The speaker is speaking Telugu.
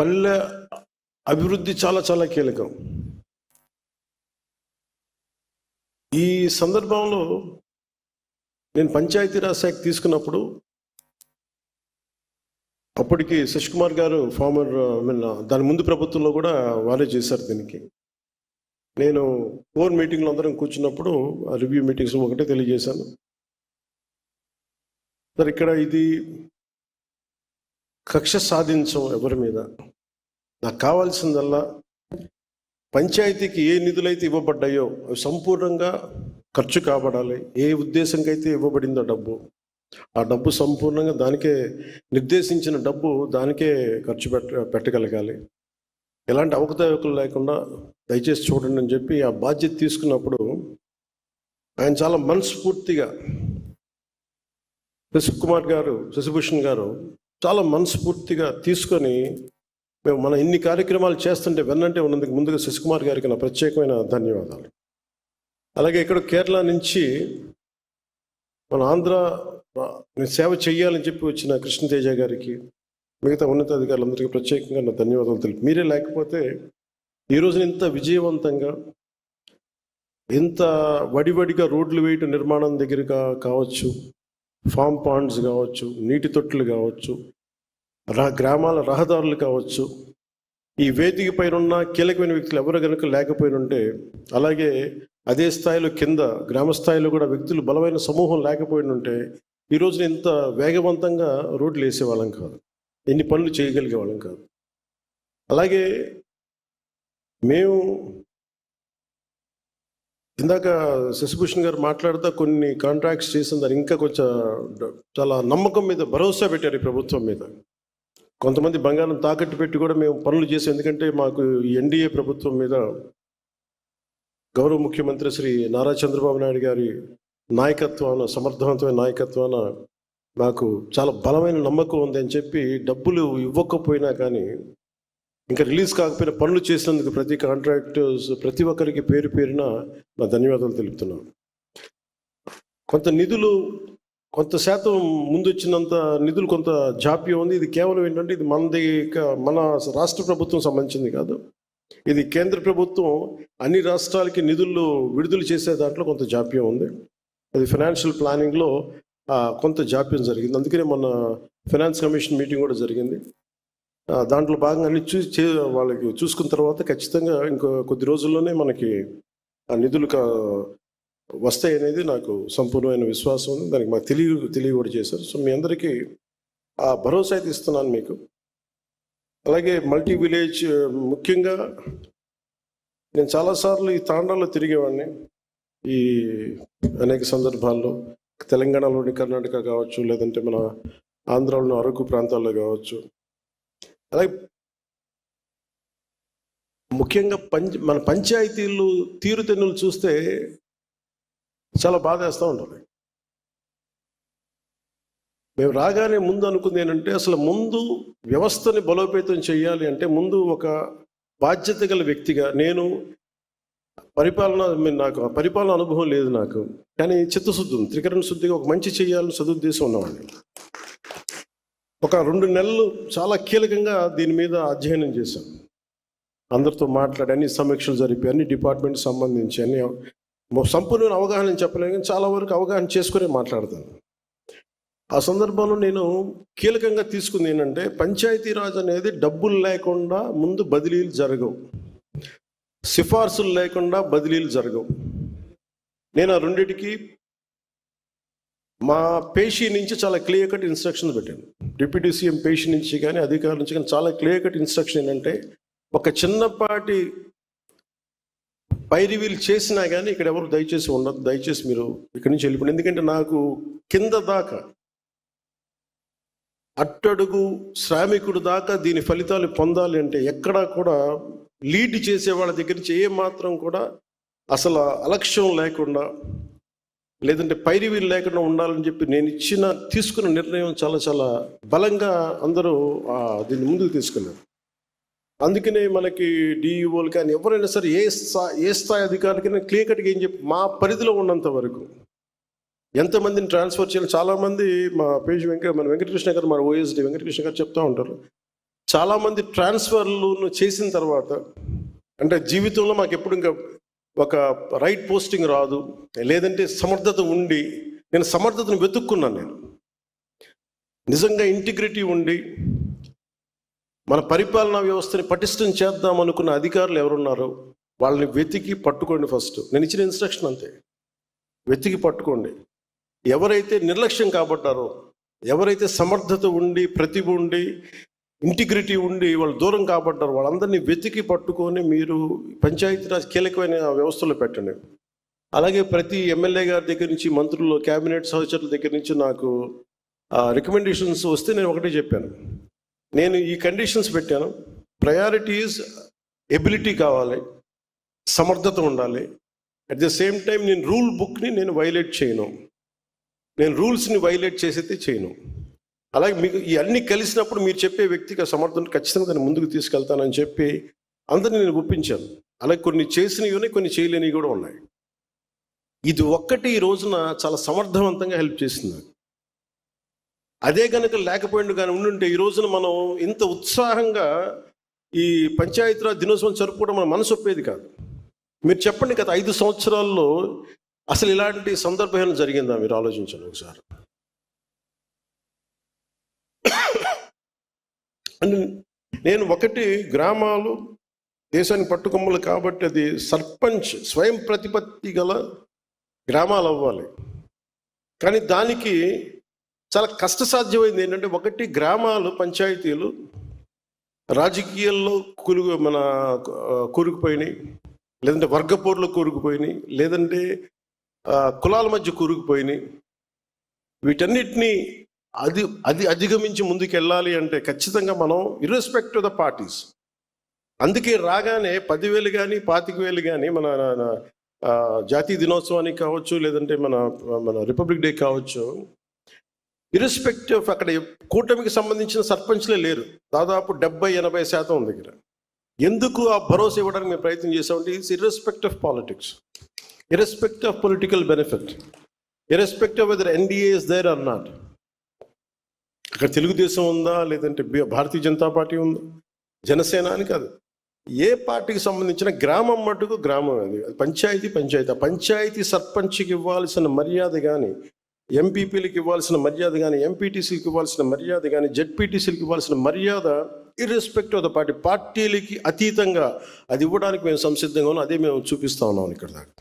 పల్లె అభివృద్ధి చాలా చాలా కీలకం. ఈ సందర్భంలో నేను పంచాయతీరాజ్ శాఖ తీసుకున్నప్పుడు అప్పటికి శశికుమార్ గారు ఫార్మర్ దాని ముందు ప్రభుత్వంలో కూడా వారే చేశారు. దీనికి నేను 4 మీటింగ్లు అందరం కూర్చున్నప్పుడు ఆ రివ్యూ మీటింగ్స్ ఒకటే తెలియజేశాను. సార్, ఇక్కడ ఇది కక్ష సాధించం ఎవరి మీద. నాకు కావాల్సిందల్లా పంచాయతీకి ఏ నిధులైతే ఇవ్వబడ్డాయో అవి సంపూర్ణంగా ఖర్చు కాబడాలి. ఏ ఉద్దేశంకైతే ఇవ్వబడిందో డబ్బు, ఆ డబ్బు సంపూర్ణంగా దానికే నిర్దేశించిన డబ్బు దానికే ఖర్చు పెట్టగలగాలి. ఎలాంటి అవకతవకలు లేకుండా దయచేసి చూడండి అని చెప్పి ఆ బాధ్యత తీసుకున్నప్పుడు ఆయన చాలా మనస్ఫూర్తిగా, శశిభూషణ్ గారు చాలా మనస్ఫూర్తిగా తీసుకొని మేము మన ఇన్ని కార్యక్రమాలు చేస్తుంటే వెన్నంటే ఉన్నందుకు ముందుగా శశికుమార్ గారికి నా ప్రత్యేకమైన ధన్యవాదాలు. అలాగే ఇక్కడ కేరళ నుంచి మన ఆంధ్ర సేవ చేయాలని చెప్పి వచ్చిన కృష్ణతేజ గారికి, మిగతా ఉన్నతాధికారులందరికీ ప్రత్యేకంగా నా ధన్యవాదాలు తెలుపు. మీరే లేకపోతే ఈరోజు ఇంత విజయవంతంగా, ఇంత వడివడిగా రోడ్లు వేయటం నిర్మాణం దగ్గర కావచ్చు, ఫామ్ పాండ్స్ కావచ్చు, నీటి తొట్టులు కావచ్చు, గ్రామాల రహదారులు కావచ్చు, ఈ వేదిక పైన ఉన్న కీలకమైన వ్యక్తులు ఎవరు కనుక లేకపోయినుంటే, అలాగే అదే స్థాయిలో కింద గ్రామ స్థాయిలో కూడా వ్యక్తులు బలమైన సమూహం లేకపోయినుంటే ఈ రోజున ఇంత వేగవంతంగా రోడ్లు వేసేవాళ్ళం కాదు, ఎన్ని పనులు చేయగలిగే వాళ్ళం కాదు. అలాగే మేము ఇందాక శశిభూషణ్ గారు మాట్లాడుతూ కొన్ని కాంట్రాక్ట్స్ చేసిన దాన్ని ఇంకా కొంచెం చాలా నమ్మకం మీద భరోసా పెట్టారు ఈ ప్రభుత్వం మీద. కొంతమంది బంగారం తాకట్టు పెట్టి కూడా మేము పనులు చేసాం. ఎందుకంటే మాకు ఈ ఎన్డీఏ ప్రభుత్వం మీద గౌరవ ముఖ్యమంత్రి శ్రీ నారా చంద్రబాబు నాయుడు గారి నాయకత్వాన, సమర్థవంతమైన నాయకత్వాన మాకు చాలా బలమైన నమ్మకం ఉంది అని చెప్పి డబ్బులు ఇవ్వకపోయినా కానీ, ఇంకా రిలీజ్ కాకపోయినా పనులు చేసినందుకు ప్రతి కాంట్రాక్టర్స్ ప్రతి ఒక్కరికి పేరు పేరున నా ధన్యవాదాలు తెలుపుతున్నాను. కొంత నిధులు, కొంత శాతం ముందు వచ్చినంత నిధులు కొంత జాప్యం ఉంది. ఇది కేవలం ఏంటంటే ఇది మన రాష్ట్ర ప్రభుత్వం సంబంధించింది కాదు, ఇది కేంద్ర ప్రభుత్వం అన్ని రాష్ట్రాలకి నిధులు విడుదల చేసే దాంట్లో కొంత జాప్యం ఉంది. అది ఫైనాన్షియల్ ప్లానింగ్లో కొంత జాప్యం జరిగింది. అందుకనే మొన్న ఫైనాన్స్ కమిషన్ మీటింగ్ కూడా జరిగింది. దాంట్లో భాగంగా అన్ని వాళ్ళకి చూసుకున్న తర్వాత ఖచ్చితంగా ఇంకో కొద్ది రోజుల్లోనే మనకి ఆ నిధులు వస్తాయి అనేది నాకు సంపూర్ణమైన విశ్వాసం ఉంది. దానికి మాకు తెలియ కూడా చేశారు. సో మీ అందరికీ ఆ భరోసా అయితే ఇస్తున్నాను మీకు. అలాగే మల్టీ విలేజ్, ముఖ్యంగా నేను చాలాసార్లు ఈ తాండాల్లో తిరిగేవాడిని ఈ అనేక సందర్భాల్లో. తెలంగాణలోని కర్ణాటక కావచ్చు, లేదంటే మన ఆంధ్రాలోని అరకు ప్రాంతాల్లో కావచ్చు. అలాగే ముఖ్యంగా మన పంచాయతీలు తీరుతెన్నులు చూస్తే చాలా బాధ వేస్తూ ఉంటుంది. మేము రాగానే ముందు అనుకుంది ఏంటంటే, అసలు ముందు వ్యవస్థని బలోపేతం చేయాలి అంటే ముందు ఒక బాధ్యత గల వ్యక్తిగా, నేను నాకు పరిపాలన అనుభవం లేదు నాకు, కానీ చిత్తశుద్ధి ఉంది, త్రికరణ శుద్ధిగా ఒక మంచి చేయాలని సదుద్దేశం ఉన్నవాడిని. ఒక 2 నెలలు చాలా కీలకంగా దీని మీద అధ్యయనం చేశాను. అందరితో మాట్లాడి అన్ని సమీక్షలు జరిపి అన్ని డిపార్ట్మెంట్కి సంబంధించి అన్ని సంపూర్ణమైన అవగాహన చెప్పలేను, కానీ చాలా వరకు అవగాహన చేసుకునే మాట్లాడతాను. ఆ సందర్భంలో నేను కీలకంగా తీసుకుంది ఏంటంటే, పంచాయతీరాజ్ అనేది డబ్బులు లేకుండా ముందు బదిలీలు జరగవు, సిఫార్సులు లేకుండా బదిలీలు జరగవు. నేను ఆ రెండింటికి మా పేషీ నుంచి చాలా క్లియర్ కట్ ఇన్స్ట్రక్షన్ పెట్టాను. డిప్యూటీ సీఎం పేషీ నుంచి కానీ అధికారుల నుంచి కానీ చాలా క్లియర్ కట్ ఇన్స్ట్రక్షన్ ఏంటంటే, ఒక చిన్నపాటి పైరివీలు చేసినా కానీ ఇక్కడ ఎవరు దయచేసి ఉండదు, దయచేసి మీరు ఇక్కడి నుంచి వెళ్ళిపోండి. ఎందుకంటే నాకు కింద దాకా, అట్టడుగు శ్రామికుడు దాకా దీని ఫలితాలు పొందాలి అంటే ఎక్కడా కూడా లీడ్ చేసే వాళ్ళ దగ్గర నుంచి ఏ మాత్రం కూడా అసలు అలక్ష్యం లేకుండా, లేదంటే పైరివీలు లేకుండా ఉండాలని చెప్పి నేను తీసుకున్న నిర్ణయం చాలా చాలా బలంగా అందరూ దీన్ని ముందుకు తీసుకెళ్ళారు. అందుకనే మనకి డిఈఓలు కానీ ఎవరైనా సరే ఏ స్థాయి అధికారులకైనా క్లియర్ కట్గా ఏం చెప్పి మా పరిధిలో ఉన్నంత వరకు ఎంతమందిని ట్రాన్స్ఫర్ చేయాలి. చాలామంది మా పేజ్ మన వెంకటకృష్ణ గారు, మన ఓఎస్డి వెంకటకృష్ణ గారు చెప్తూ ఉంటారు, చాలామంది ట్రాన్స్ఫర్లు చేసిన తర్వాత అంటే జీవితంలో మాకు ఎప్పుడు ఇంకా ఒక రైట్ పోస్టింగ్ రాదు, లేదంటే సమర్థత ఉండి నేను సమర్థతను వెతుక్కున్నాను. నేను నిజంగా ఇంటిగ్రిటీ ఉండి మన పరిపాలనా వ్యవస్థని పటిష్టం చేద్దాం అనుకున్న అధికారులు ఎవరున్నారో వాళ్ళని వెతికి పట్టుకోండి. ఫస్ట్ నేను ఇచ్చిన ఇన్స్ట్రక్షన్ అంతే, వెతికి పట్టుకోండి. ఎవరైతే నిర్లక్ష్యం కాబట్టారో, ఎవరైతే సమర్థత ఉండి ప్రతిభ ఉండి ఇంటిగ్రిటీ ఉండి వాళ్ళు దూరం కాబట్టారో వాళ్ళందరినీ వెతికి పట్టుకొని మీరు పంచాయతీరాజ్ కీలకమైన వ్యవస్థలో పెట్టండి. అలాగే ప్రతి ఎమ్మెల్యే గారి దగ్గర నుంచి, మంత్రులు, క్యాబినెట్ సహచరుల దగ్గర నుంచి నాకు రికమెండేషన్స్ వస్తే నేను ఒకటే చెప్పాను, నేను ఈ కండిషన్స్ పెట్టాను. ప్రయారిటీస్ ఎబిలిటీ కావాలి, సమర్థత ఉండాలి. అట్ ద సేమ్ టైం నేను రూల్ బుక్ని నేను వైలేట్ చేయను, నేను రూల్స్ని వైలేట్ చేసేది చేయను. అలాగే మీకు ఈ అన్నీ కలిసినప్పుడు మీరు చెప్పే వ్యక్తికి సమర్థన ఖచ్చితంగా దాన్ని ముందుకు తీసుకెళ్తానని చెప్పి అందరినీ నేను ఒప్పించాను. అలాగే కొన్ని చేసినవి ఉన్నాయి, కొన్ని చేయలేనివి కూడా ఉన్నాయి. ఇది ఒక్కటి ఈ రోజున చాలా సమర్థవంతంగా హెల్ప్ చేసింది. అదే కనుక లేకపోయిండు కానీ ఉండుంటే ఈ రోజున మనం ఇంత ఉత్సాహంగా ఈ పంచాయతీరాజ్ దినోత్సవం జరుపుకోవడం మన మనసు ఒప్పేది కాదు. మీరు చెప్పండి, గత 5 సంవత్సరాల్లో అసలు ఇలాంటి సందర్భం జరిగిందా? మీరు ఆలోచించండి ఒకసారి. నేను ఒకటి, గ్రామాలు దేశానికి పట్టుకొమ్మలు కాబట్టి అది సర్పంచ్ స్వయం ప్రతిపత్తి గల గ్రామాలు అవ్వాలి. కానీ దానికి చాలా కష్టసాధ్యమైంది ఏంటంటే, ఒకటి గ్రామాలు, పంచాయతీలు రాజకీయాల్లో కూరుకుపోయినాయి, లేదంటే వర్గపోర్లో కూరుకుపోయినాయి, లేదంటే కులాల మధ్య కూరుకుపోయినాయి. వీటన్నిటినీ అధిగమించి ముందుకు వెళ్ళాలి అంటే ఖచ్చితంగా మనం ఇర్రెస్పెక్ట్ ఆఫ్ ద పార్టీస్, అందుకే రాగానే 10,000 కానీ 25,000 కానీ మన జాతీయ దినోత్సవానికి కావచ్చు, లేదంటే మన రిపబ్లిక్ డే కావచ్చు, ఇర్రెస్పెక్టివ్ ఆఫ్ అక్కడ కూటమికి సంబంధించిన సర్పంచ్లే లేరు. దాదాపు 70-80% దగ్గర. ఎందుకు ఆ భరోసా ఇవ్వడానికి మేము ప్రయత్నం చేసామంటే, it's irrespective of politics, irrespective of political benefit, irrespective of whether NDA is there or not. అక్కడ తెలుగుదేశం ఉందా, లేదంటే భారతీయ జనతా పార్టీ ఉందా, జనసేన అని కాదు, ఏ పార్టీకి సంబంధించిన గ్రామం మటుకు గ్రామం. అది పంచాయతీ పంచాయతీ. ఆ పంచాయతీ సర్పంచ్కి ఇవ్వాల్సిన మర్యాద కానీ, ఎంపీపీలకు ఇవ్వాల్సిన మర్యాద కానీ, ఎంపీటీసీలకు ఇవ్వాల్సిన మర్యాద కానీ, జెడ్పీటీసీలకు ఇవ్వాల్సిన మర్యాద ఇర్రెస్పెక్ట్ ఆఫ్ ద పార్టీలకి అతీతంగా అది ఇవ్వడానికి మేము సంసిద్ధంగా ఉన్నాం. అదే మేము చూపిస్తా ఉన్నాం ఇక్కడ దాకా.